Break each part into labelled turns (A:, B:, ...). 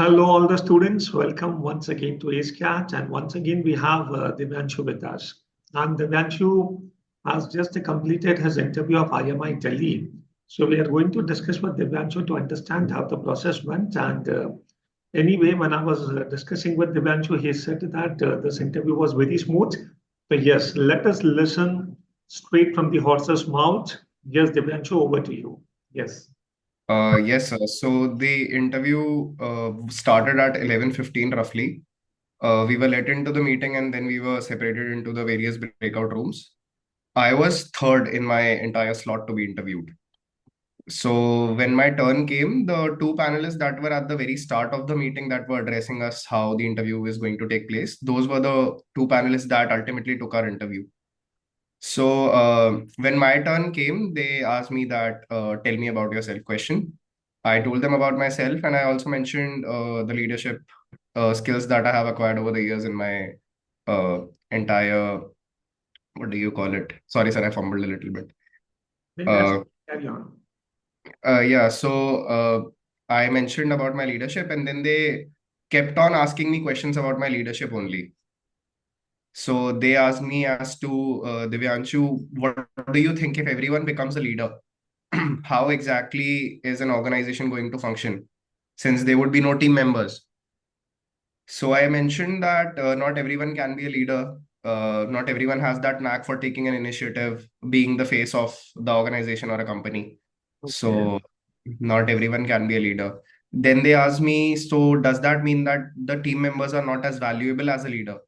A: Hello, all the students. Welcome once again to AceCat. And once again, we have Divyanshu with us. And Divyanshu has just completed his interview of IMI Delhi. So we are going to discuss with Divyanshu to understand how the process went. And anyway, when I was discussing with Divyanshu, he said that this interview was very smooth. So yes, let us listen straight from the horse's mouth. Yes, Divyanshu, over to you. Yes.
B: Yes, sir. So the interview started at 11:15 roughly. We were let into the meeting and then we were separated into the various breakout rooms. I was third in my entire slot to be interviewed. So when my turn came, the two panelists that were at the very start of the meeting that were addressing us how the interview is going to take place, those were the two panelists that ultimately took our interview. So when my turn came, they asked me that, tell me about yourself question. I told them about myself, and I also mentioned the leadership skills that I have acquired over the years in my uh, entire, what do you call it? Sorry, sir, I fumbled a little bit.
A: Then that's
B: Uh,
A: carry on.
B: yeah, so I mentioned about my leadership, and then they kept on asking me questions about my leadership only. So they asked me as to Divyanshu, what do you think if everyone becomes a leader? How exactly is an organization going to function since there would be no team members? So I mentioned that not everyone can be a leader. Not everyone has that knack for taking an initiative, being the face of the organization or a company.
A: Okay.
B: So not everyone can be a leader. Then they asked me, so does that mean that the team members are not as valuable as a leader?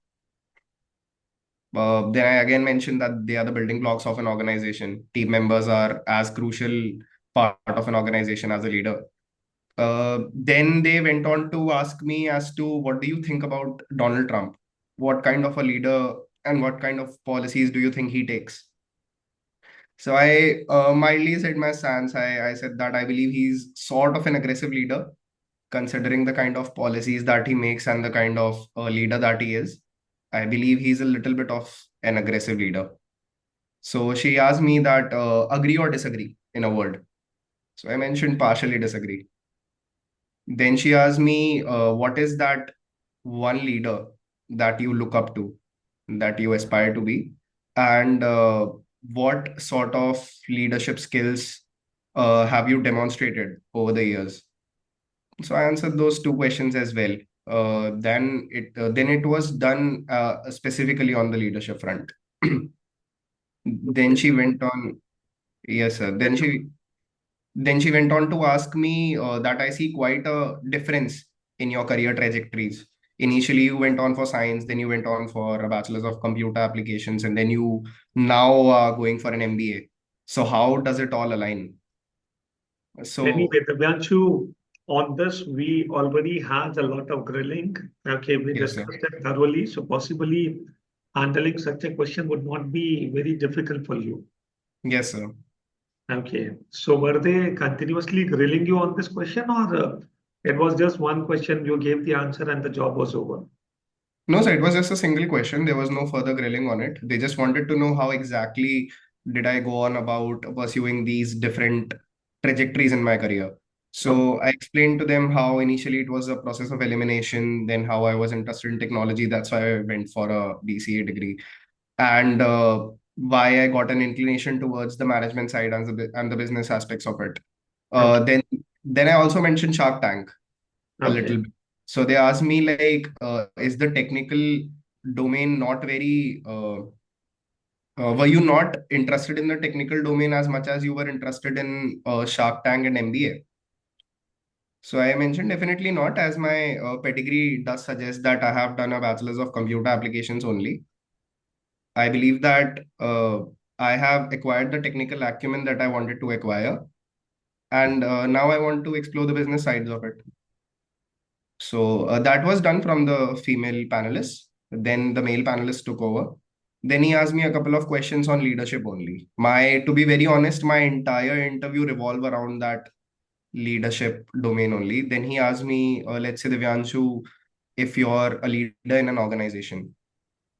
B: Then I again mentioned that they are the building blocks of an organization. Team members are as crucial part of an organization as a leader. Then they went on to ask me as to what do you think about Donald Trump? What kind of a leader and what kind of policies do you think he takes? So I mildly said my stance. I said that I believe he's sort of an aggressive leader, considering the kind of policies that he makes and the kind of leader that he is. I believe he's a little bit of an aggressive leader. So she asked me that agree or disagree in a word. So I mentioned partially disagree. Then she asked me, what is that one leader that you look up to, that you aspire to be, and what sort of leadership skills have you demonstrated over the years? So I answered those two questions as well. Then it was done specifically on the leadership front. Then she went on, yes, sir. Then she went on to ask me that I see quite a difference in your career trajectories. Initially, you went on for science, then you went on for a bachelor's of computer applications, and then you now are going for an MBA. So how does it all align? So
A: Anyway, Divyanshu, on this, we already had a lot of grilling. Okay, we
B: yes, sir.
A: discussed it thoroughly. So possibly handling such a question would not be very difficult for you.
B: Yes, sir.
A: Okay, so were they continuously grilling you on this question, or it was just one question, you gave the answer and the job was over?
B: No, sir, it was just a single question. There was no further grilling on it. They just wanted to know how exactly did I go on about pursuing these different trajectories in my career. So
A: Okay.
B: I explained to them how initially it was a process of elimination, then how I was interested in technology. That's why I went for a BCA degree, and why I got an inclination towards the management side and the business aspects of it.
A: Okay.
B: Then I also mentioned Shark Tank a
A: Okay.
B: little bit. So they asked me like, is the technical domain not very, were you not interested in the technical domain as much as you were interested in Shark Tank and MBA? So I mentioned definitely not, as my pedigree does suggest that I have done a bachelor's of computer applications only. I believe that I have acquired the technical acumen that I wanted to acquire, and now I want to explore the business sides of it. So that was done from the female panelists. Then the male panelist took over. Then he asked me a couple of questions on leadership only. To be very honest, my entire interview revolved around that leadership domain only. Then he asked me, let's say, Divyanshu, if you're a leader in an organization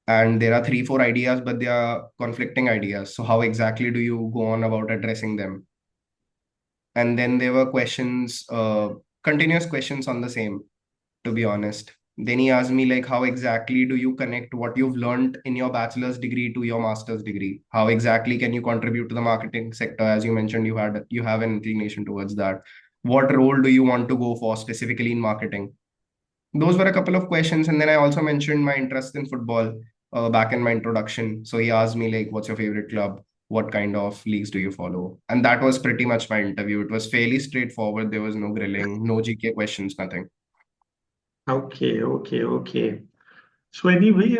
B: and there are three, four ideas, but they are conflicting ideas. So how exactly do you go on about addressing them? And then there were questions, continuous questions on the same. to be honest. Then he asked me like, how exactly do you connect what you've learned in your bachelor's degree to your master's degree? How exactly can you contribute to the marketing sector? As you mentioned, you have an inclination towards that. What role do you want to go for specifically in marketing? Those were a couple of questions, and then I also mentioned my interest in football back in my introduction. So he asked me like, what's your favorite club? What kind of leagues do you follow? And that was pretty much my interview. It was fairly straightforward. There was no grilling, no GK questions, nothing.
A: Okay, okay, okay. So anyway,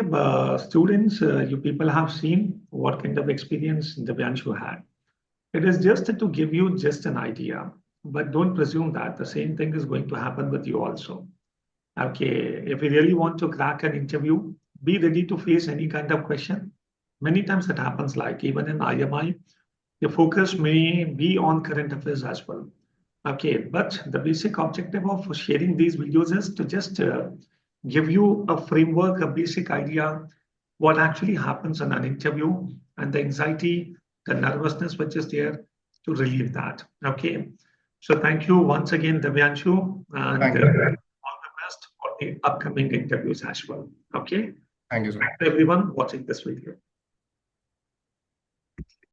A: students, you people have seen what kind of experience Divyanshu had. It is just to give you just an idea, but don't presume that the same thing is going to happen with you also. Okay, if you really want to crack an interview, be ready to face any kind of question. Many times it happens, like even in IMI, the focus may be on current affairs as well. Okay, but the basic objective of sharing these videos is to just give you a framework, a basic idea what actually happens in an interview and the anxiety, the nervousness which is there to relieve that. Okay, so thank you once again, Divyanshu, and
B: Thank you.
A: all the best for the upcoming interviews as well. Okay,
B: Thank you, sir.
A: thank you everyone watching this video.